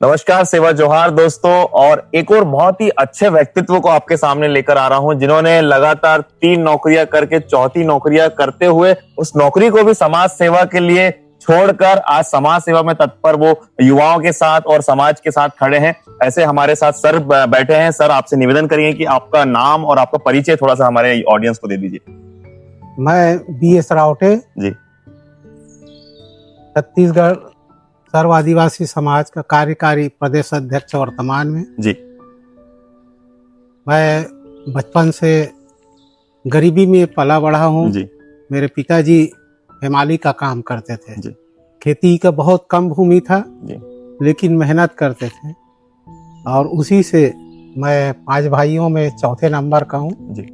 नमस्कार, सेवा जोहार दोस्तों। और एक और बहुत ही अच्छे व्यक्तित्व को आपके सामने लेकर आ रहा हूं, जिन्होंने लगातार 3 नौकरियां करके चौथी नौकरियां करते हुए उस नौकरी को भी समाज सेवा के लिए छोड़कर आज समाज सेवा में तत्पर वो युवाओं के साथ और समाज के साथ खड़े हैं। ऐसे हमारे साथ सर बैठे हैं। सर, आपसे निवेदन करेंगे कि आपका नाम और आपका परिचय थोड़ा सा हमारे ऑडियंस को दे दीजिए। मैं BS रावटे जी। छत्तीसगढ़ सर्व आदिवासी समाज का कार्यकारी प्रदेश अध्यक्ष वर्तमान में। जी। मैं बचपन से गरीबी में पला बढ़ा हूँ। जी। मेरे पिताजी हेमाली का काम करते थे। जी। खेती का बहुत कम भूमि था। जी। लेकिन मेहनत करते थे और उसी से मैं 5 भाइयों में चौथे नंबर का हूँ। जी।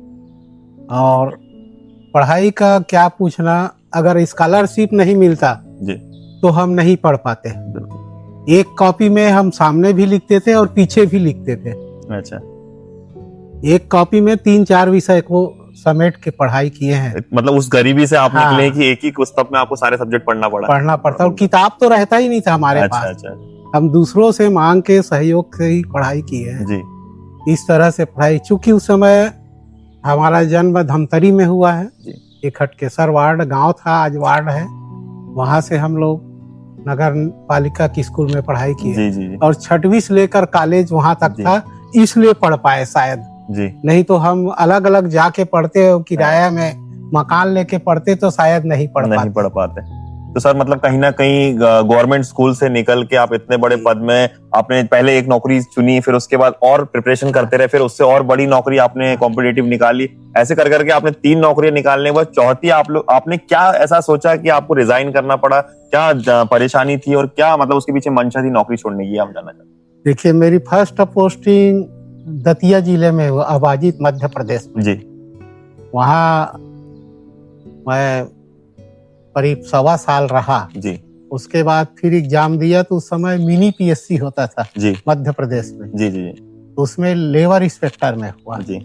और पढ़ाई का क्या पूछना, अगर स्कॉलरशिप नहीं मिलता जी तो हम नहीं पढ़ पाते। एक कॉपी में हम सामने भी लिखते थे और पीछे भी लिखते थे। अच्छा। एक कॉपी में 3-4 विषय को समेट के पढ़ाई किए हैं। मतलब उस गरीबी से आप हाँ। निकले कि एक ही पुस्तक में आपको सारे सब्जेक्ट पढ़ना पड़ता और किताब तो रहता ही नहीं था हमारे अच्छा, पास। अच्छा। हम दूसरों से मांग के सहयोग से ही पढ़ाई किए हैं। जी। इस तरह से पढ़ाई, चूंकि उस समय हमारा जन्म धमतरी में हुआ है। एक हटकेसर वार्ड गांव था, आज वार्ड है। वहां से हम लोग नगर पालिका की स्कूल में पढ़ाई की। जी, जी, जी। और 6वीं से लेकर कॉलेज वहां तक था, इसलिए पढ़ पाए शायद। जी। नहीं तो हम अलग अलग जाके पढ़ते, किराया में मकान लेके पढ़ते तो शायद नहीं पढ़ पाते। तो सर, मतलब कहीं ना कहीं गवर्नमेंट स्कूल से निकल के आप इतने बड़े पद में, आपने पहले एक नौकरी चुनी, फिर उसके बाद और प्रिपरेशन करते रहे, फिर उससे और बड़ी नौकरी आपने कॉम्पिटिटिव निकाली। ऐसे कर करके आपने 3 नौकरियां निकालने के बाद चौथी आपने क्या ऐसा सोचा कि आपको रिजाइन करना पड़ा? क्या परेशानी थी और क्या मतलब उसके पीछे मंशा थी नौकरी छोड़ने की, हम जानना चाहते हैं। देखिए, मेरी फर्स्ट पोस्टिंग दतिया जिले में हुआ, अबाजित मध्य प्रदेश में। जी। वहाँ मैं करीब 1.25 साल रहा। जी। उसके बाद फिर एग्जाम दिया तो उस समय मिनी PSC होता था। जी। मध्य प्रदेश में। जी, जी, जी। तो उसमें लेबर इंस्पेक्टर में हुआ। जी।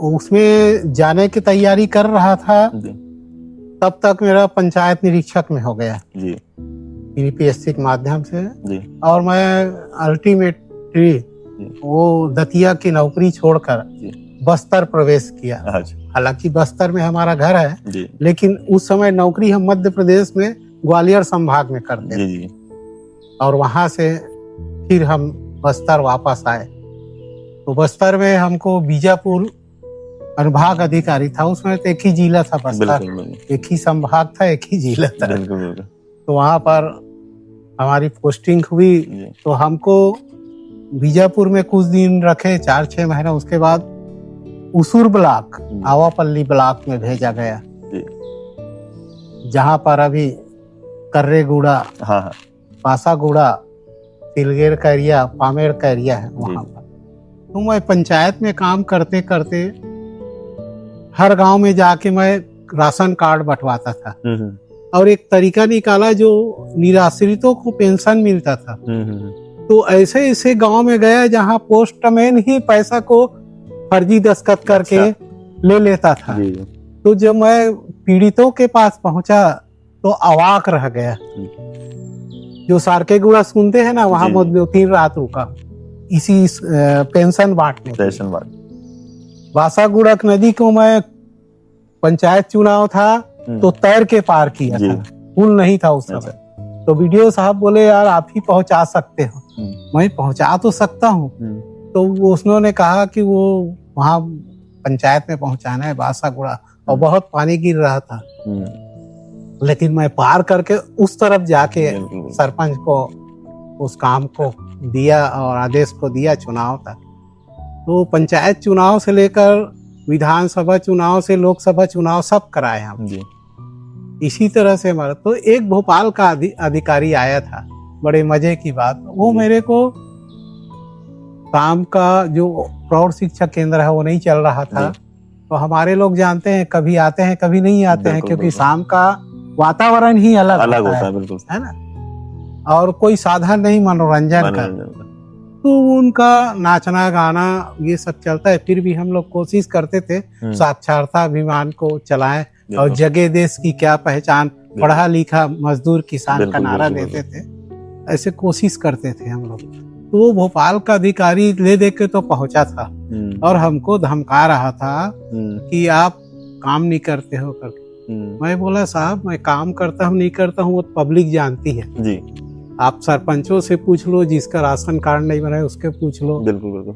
उसमें जाने की तैयारी कर रहा था। जी। तब तक मेरा पंचायत निरीक्षक में हो गया। जी। मिनी PSC के माध्यम से। जी। और मैं अल्टीमेटली वो दतिया की नौकरी छोड़कर बस्तर प्रवेश किया। हालांकि बस्तर में हमारा घर है। जी। लेकिन उस समय नौकरी हम मध्य प्रदेश में ग्वालियर संभाग में करते थे। जी। और वहां से फिर हम बस्तर वापस आए। तो बस्तर में हमको बीजापुर अनुभाग अधिकारी था। उसमें तो एक ही जिला था बस्तर, एक ही संभाग था, एक ही जिला था। तो वहां पर हमारी पोस्टिंग हुई। तो हमको बीजापुर में कुछ दिन रखे, 4-6 महीना। उसके बाद उसूर ब्लॉक, आवापल्ली ब्लॉक में भेजा गया, जहां पर अभी कर्रेगुड़ा, पासागुड़ा, तिलगेर का एरिया, पामेड़ का एरिया है वहां पर। तो मैं पंचायत में काम करते करते हर गांव में जाके मैं राशन कार्ड बंटवाता था। और एक तरीका निकाला जो निराश्रितों को पेंशन मिलता था। तो ऐसे ऐसे गांव में गया जहां पोस्टमैन ही पैसा को फर्जी दस्तखत करके ले लेता था। तो जब मैं पीड़ितों के पास पहुंचा तो अवाक रह गया। जो सारकेगुड़ा सुनते हैं ना, वहां मैं 2-3 रात रुका इसी पेंशन बांटने। बासागुड़ा नदी को मैं, पंचायत चुनाव था तो तैर के पार किया था, पुल नहीं था उस समय। तो वीडियो साहब बोले, यार आप ही पहुंचा सकते हो। मैं पहुंचा तो सकता हूँ। तो उन्होंने कहा कि वो वहां पंचायत में पहुंचाना है बासागुड़ा, और बहुत पानी गिर रहा था। लेकिन मैं पार करके उस तरफ जाके सरपंच को उस काम को दिया और आदेश को दिया। चुनाव था तो पंचायत चुनाव से लेकर विधानसभा चुनाव से लोकसभा चुनाव सब कराए हम। इसी तरह से हमारा, तो एक भोपाल का अधिकारी आया था, बड़े मजे की बात। वो मेरे को काम का जो प्रौढ़ शिक्षा केंद्र है वो नहीं चल रहा था। तो हमारे लोग जानते हैं, कभी आते हैं कभी नहीं आते हैं, क्योंकि शाम का वातावरण ही अलग होता है, बिल्कुल है ना। और कोई साधन नहीं मनोरंजन का। तो उनका नाचना गाना ये सब चलता है। फिर भी हम लोग कोशिश करते थे साक्षरता अभियान को चलाएं और जगह देश की क्या पहचान, पढ़ा लिखा मजदूर किसान का नारा देते थे। ऐसे कोशिश करते थे हम लोग। तो वो भोपाल का अधिकारी ले दे के तो पहुंचा था और हमको धमका रहा था कि आप काम नहीं करते हो करके। मैं बोला साहब मैं काम करता हूँ नहीं करता हूँ वो पब्लिक जानती है जी। आप सरपंचों से पूछ लो, जिसका राशन कार्ड नहीं बना है उसके पूछ लो। बिल्कुल बिल्कुल,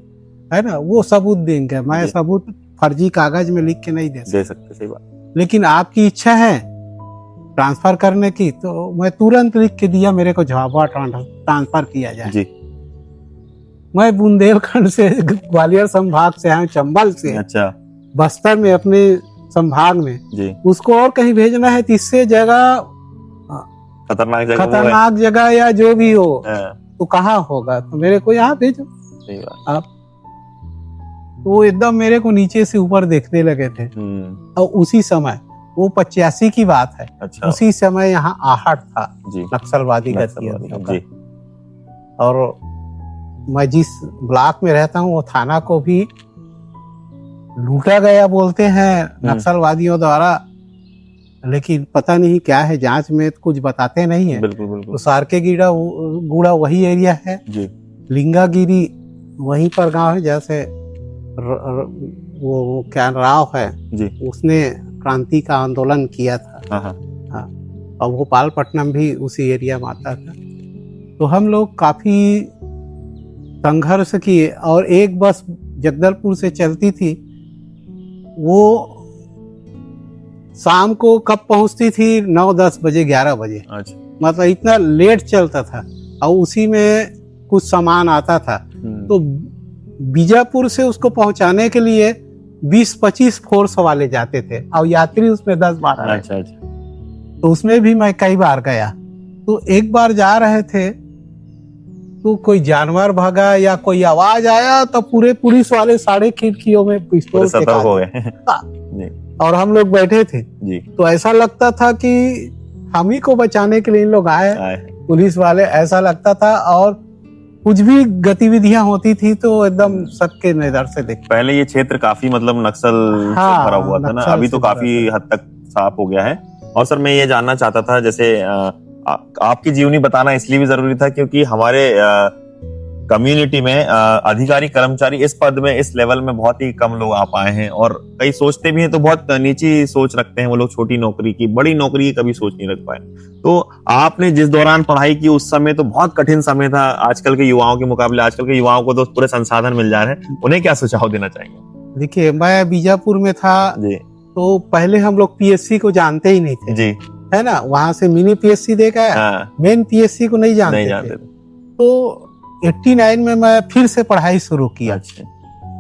है ना, वो सबूत देंगे। मैं सबूत फर्जी कागज में लिख के नहीं दे सकते। सही बात। लेकिन आपकी इच्छा है ट्रांसफर करने की तो मैं तुरंत लिख के दिया, मेरे को झाबुआ ट्रांसफर किया जाए जी। मैं बुंदेलखंड से ग्वालियर संभाग से आया, चंबल से अच्छा बस्तर में अपने संभाग में जी। उसको और कहीं भेजना है, इससे जगह खतरनाक जगह या जो भी हो तो कहाँ होगा, तो मेरे को यहाँ भेजो आप। तो वो एकदम मेरे को नीचे से ऊपर देखने लगे थे। और उसी समय वो 85 की बात है। अच्छा। उसी समय यहाँ आहट था जी। नक्सलवादी गतिविधियों का। और मैं जिस ब्लॉक में रहता हूँ वो थाना को भी लूटा गया बोलते हैं नक्सलवादियों द्वारा, लेकिन पता नहीं क्या है, जांच में तो कुछ बताते नहीं है। बिल्कुल बिल्कुल। तो सारके गुड़ा वही एरिया है जी। लिंगागिरी वहीं पर गांव है, जैसे वो क्या राव है जी, उसने क्रांति का आंदोलन किया था। हाँ। और भोपालपट्टनम भी उसी एरिया में आता था। तो हम लोग काफी संघर्ष किए और एक बस जगदलपुर से चलती थी, वो शाम को कब पहुंचती थी 9-10 बजे 11 बजे। अच्छा। मतलब इतना लेट चलता था और उसी में कुछ सामान आता था। तो बीजापुर से उसको पहुंचाने के लिए 20-25 फोर्स वाले जाते थे और यात्री उसमें 10-12। अच्छा। तो उसमें भी मैं कई बार गया। तो एक बार जा रहे थे तो कोई जानवर भागा या कोई आवाज आया तो पूरे पुलिस वाले सारे खिड़कियों में पिस्तौल सतर्क हो गए और हम लोग बैठे थे जी। तो ऐसा लगता था कि हम ही को बचाने के लिए इन लोग आए पुलिस वाले, ऐसा लगता था। और कुछ भी गतिविधियां होती थी तो एकदम सबके नजर से देख। पहले ये क्षेत्र काफी मतलब नक्सल से भरा हुआ था ना, अभी तो काफी हद तक साफ हो गया है। और सर मैं ये जानना चाहता था, जैसे आपकी जीवनी बताना इसलिए भी जरूरी था क्योंकि हमारे कम्युनिटी में अधिकारी कर्मचारी इस पद में इस लेवल में बहुत ही कम लोग आ पाए हैं, और कई सोचते भी हैं तो बहुत नीची सोच रखते हैं वो लोग, छोटी नौकरी की, बड़ी नौकरी की कभी सोच नहीं रख पाए। तो आपने जिस दौरान पढ़ाई की उस समय तो बहुत कठिन समय था, आजकल के युवाओं के मुकाबले। आजकल के युवाओं को तो पूरे संसाधन मिल जा रहे हैं, उन्हें क्या सुझाव देना चाहेंगे? देखिए मैं बीजापुर में था जी, तो पहले हम लोग पीएससी को जानते ही नहीं थे जी, है ना, वहां से मिनी पीएससी देखा है, मेन पीएससी को नहीं जानते थे। तो 89 में मैं फिर से पढ़ाई शुरू किया। अच्छा।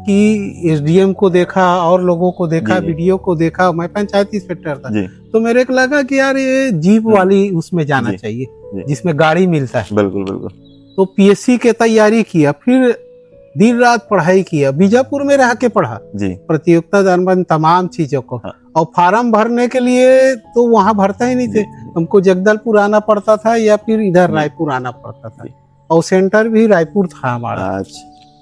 कि एसडीएम को देखा और लोगों को देखा, वीडियो को देखा। मैं पंचायत इंस्पेक्टर था तो मेरे को लगा कि यार ये जीप वाली उसमें जाना चाहिए जिसमें गाड़ी मिलता है। बिल्कुल बिल्कुल। तो पीएससी के तैयारी किया, फिर दिन रात पढ़ाई किया, बीजापुर में रह के पढ़ा प्रतियोगिता दरमियान तमाम चीजों को। और फार्म भरने के लिए तो वहां भरता ही नहीं थे, हमको जगदलपुर आना पड़ता था या फिर इधर रायपुर आना पड़ता था, और सेंटर भी रायपुर था हमारा।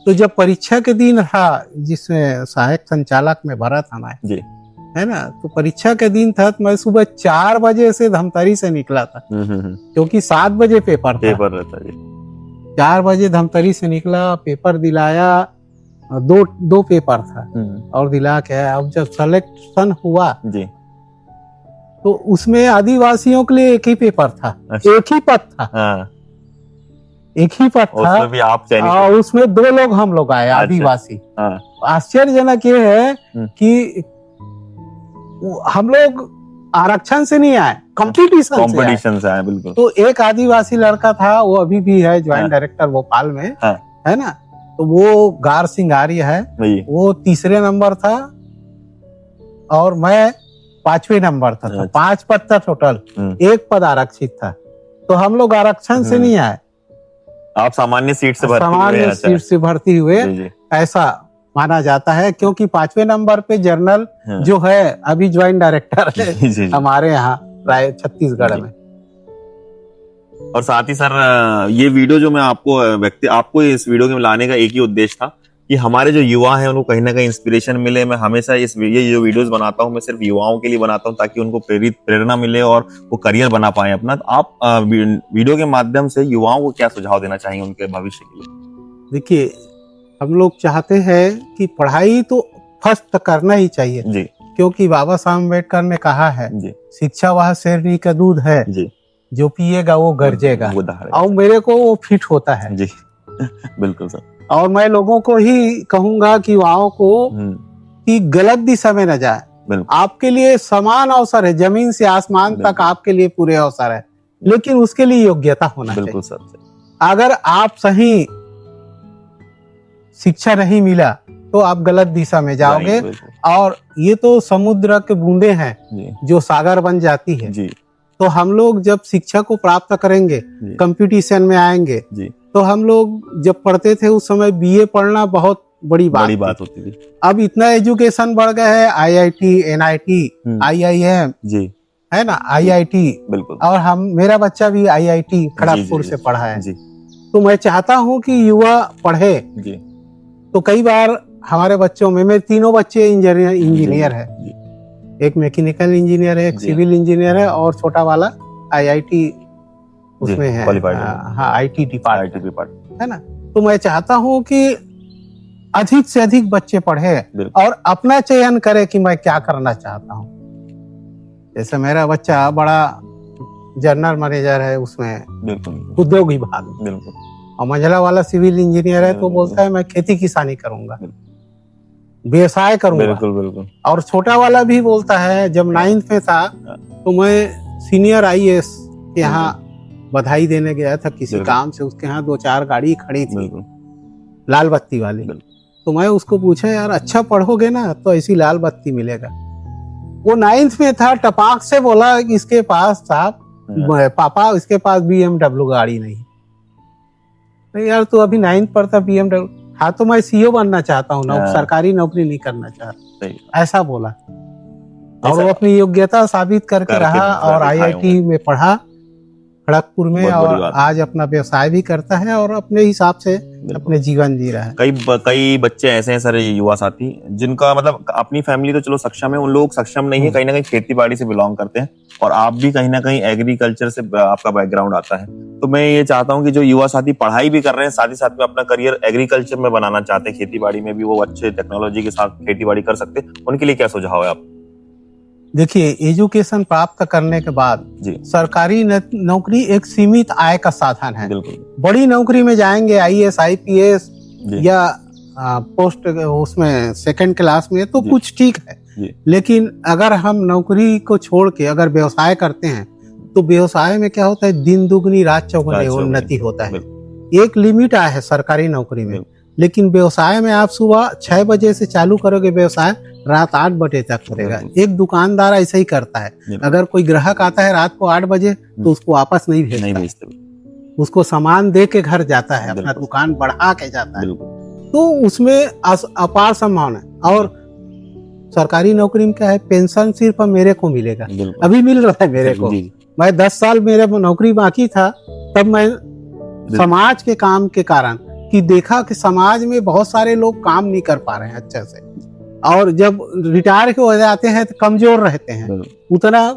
तो जब परीक्षा के दिन था, जिसमें सहायक संचालक में भरा था मैं जी, है ना, तो परीक्षा के दिन था तो मैं सुबह 4 बजे से धमतरी से निकला था क्योंकि 7 बजे पेपर रहता जी। 4 बजे धमतरी से निकला, पेपर दिलाया, दो पेपर था और दिला के आया। अब जब सिलेक्शन हुआ जी, तो उसमें आदिवासियों के लिए एक ही पेपर था। अच्छा। एक ही पद था। एक ही पद था, उसमें भी आप उसमें 2 लोग हम लोग आए। अच्छा। आदिवासी। आश्चर्यजनक ये है कि हम लोग आरक्षण से नहीं आए, कंपटीशन से आए। बिल्कुल। तो एक आदिवासी लड़का था, वो अभी भी है ज्वाइंट डायरेक्टर भोपाल में, है ना, तो वो गार सिंह आर्य है, वो 3रे नंबर था और मैं 5वें नंबर था। तो 5 पद था टोटल, 1 पद आरक्षित था। तो हम लोग आरक्षण से नहीं आए, आप सामान्य सीट से भर्ती हुए ऐसा माना जाता है, क्योंकि 5वें नंबर पे जनरल जो है अभी ज्वाइंट डायरेक्टर है हमारे यहाँ छत्तीसगढ़ में। और साथ ही सर ये वीडियो जो मैं आपको इस वीडियो में लाने का एक ही उद्देश्य था कि हमारे जो युवा हैं उनको कहीं ना कहीं इंस्पिरेशन मिले। मैं हमेशा ये जो वीडियोस बनाता हूँ मैं सिर्फ युवाओं के लिए बनाता हूँ ताकि उनको प्रेरणा मिले और वो करियर बना पाए अपना। तो आप वीडियो के माध्यम से युवाओं को क्या सुझाव देना चाहेंगे उनके भविष्य के लिए? देखिए, हम लोग चाहते हैं कि पढ़ाई तो फर्स्ट करना ही चाहिए जी क्योंकि बाबा साहब अम्बेडकर ने कहा है जी शिक्षा वह शेरनी का दूध है जी, जो पिएगा वो गरजेगा। वो दहाड़ेगा। और मेरे को वो फिट होता है जी बिल्कुल सर। और मैं लोगों को ही कहूंगा कि युवाओं को कि गलत दिशा में न जाए। आपके लिए समान अवसर है, जमीन से आसमान तक आपके लिए पूरे अवसर है, लेकिन उसके लिए योग्यता होना चाहिए। बिल्कुल सर। अगर आप सही शिक्षा नहीं मिला तो आप गलत दिशा में जाओगे और ये तो समुद्र के बूंदे हैं जो सागर बन जाती है जी। तो हम लोग जब शिक्षा को प्राप्त करेंगे, कंपटीशन में आएंगे जी। तो हम लोग जब पढ़ते थे उस समय बीए पढ़ना बहुत बड़ी बात होती थी। अब इतना एजुकेशन बढ़ गया है, IIT, NIT, IIM जी है ना, IIT बिल्कुल। और मेरा बच्चा भी IIT खड़गपुर से पढ़ा है जी। तो मैं चाहता हूँ कि युवा पढ़े जी। तो कई बार हमारे बच्चों में मेरे तीनों बच्चे इंजीनियर है, एक मैकेनिकल इंजीनियर है, एक सिविल इंजीनियर है और छोटा वाला IIT उसमें है, हाँ IT डिपार्टमेंट है ना। तो मैं चाहता हूँ कि अधिक से अधिक बच्चे पढ़े और अपना चयन करे कि मैं क्या करना चाहता हूँ। जैसे मेरा बच्चा बड़ा जनरल मैनेजर है उसमें उद्योग विभाग और मंझला वाला सिविल इंजीनियर है तो बोलता है मैं खेती किसानी करूंगा, व्यवसाय करूंगा। बिल्कुल। और छोटा वाला भी बोलता है, जब 9th में था तो मैं सीनियर IAS के यहाँ बधाई देने गया था किसी काम से, उसके यहाँ 2-4 गाड़ी खड़ी थी लाल बत्ती वाली। तो मैं उसको पूछा यार अच्छा पढ़ोगे ना तो ऐसी लाल बत्ती मिलेगा। वो 9th में था, टपाक से बोला इसके पास था पापा इसके पास BMW गाड़ी नहीं। यार तू अभी 9th पढ़ता BMW, हाँ तो मैं CEO बनना चाहता हूँ, सरकारी नौकरी नहीं करना चाहता, ऐसा बोला। और वो अपनी योग्यता साबित करके रहा और IIT में पढ़ा खड़गपुर में और आज अपना व्यवसाय भी करता है और अपने हिसाब से अपने जीवन जी रहा है। कई बच्चे ऐसे हैं सर युवा साथी जिनका मतलब अपनी फैमिली तो चलो सक्षम है, उन लोग सक्षम नहीं है, कहीं ना कहीं खेती बाड़ी से बिलोंग करते हैं और आप भी कहीं ना कहीं एग्रीकल्चर से आपका बैकग्राउंड आता है। तो मैं ये चाहता हूँ कि जो युवा साथी पढ़ाई भी कर रहे हैं साथ ही साथ में अपना करियर एग्रीकल्चर में बनाना चाहते हैं, खेती बाड़ी में भी वो अच्छे टेक्नोलॉजी के साथ खेती बाड़ी कर सकते हैं, उनके लिए क्या सुझाव है आप? देखिए, एजुकेशन प्राप्त करने के बाद सरकारी नौकरी एक सीमित आय का साधन है। बड़ी नौकरी में जाएंगे IAS IPS या पोस्ट उसमें 2nd क्लास में तो कुछ ठीक है, लेकिन अगर हम नौकरी को छोड़ के अगर व्यवसाय करते हैं तो व्यवसाय में क्या होता है, दिन दुगनी रात चौगुनी उन्नति होता है। एक लिमिट आया है सरकारी नौकरी में, लेकिन व्यवसाय में आप सुबह 6 बजे से चालू करोगे व्यवसाय, रात 8 बजे तक करेगा। एक दुकानदार ऐसा ही करता है, अगर कोई ग्राहक आता है रात को 8 बजे तो उसको वापस नहीं भेजते, उसको सामान दे के घर जाता है, अपना दुकान बढ़ा के जाता है। तो उसमें अपार संभावना है। और सरकारी नौकरी में क्या है, पेंशन सिर्फ मेरे को मिलेगा, अभी मिल रहा है मेरे को। मैं 10 साल मेरा नौकरी बाकी था तब मैं समाज के काम के कारण कि देखा कि समाज में बहुत सारे लोग काम नहीं कर पा रहे हैं अच्छे से, और जब रिटायर हो जाते हैं तो कमजोर रहते हैं, उतना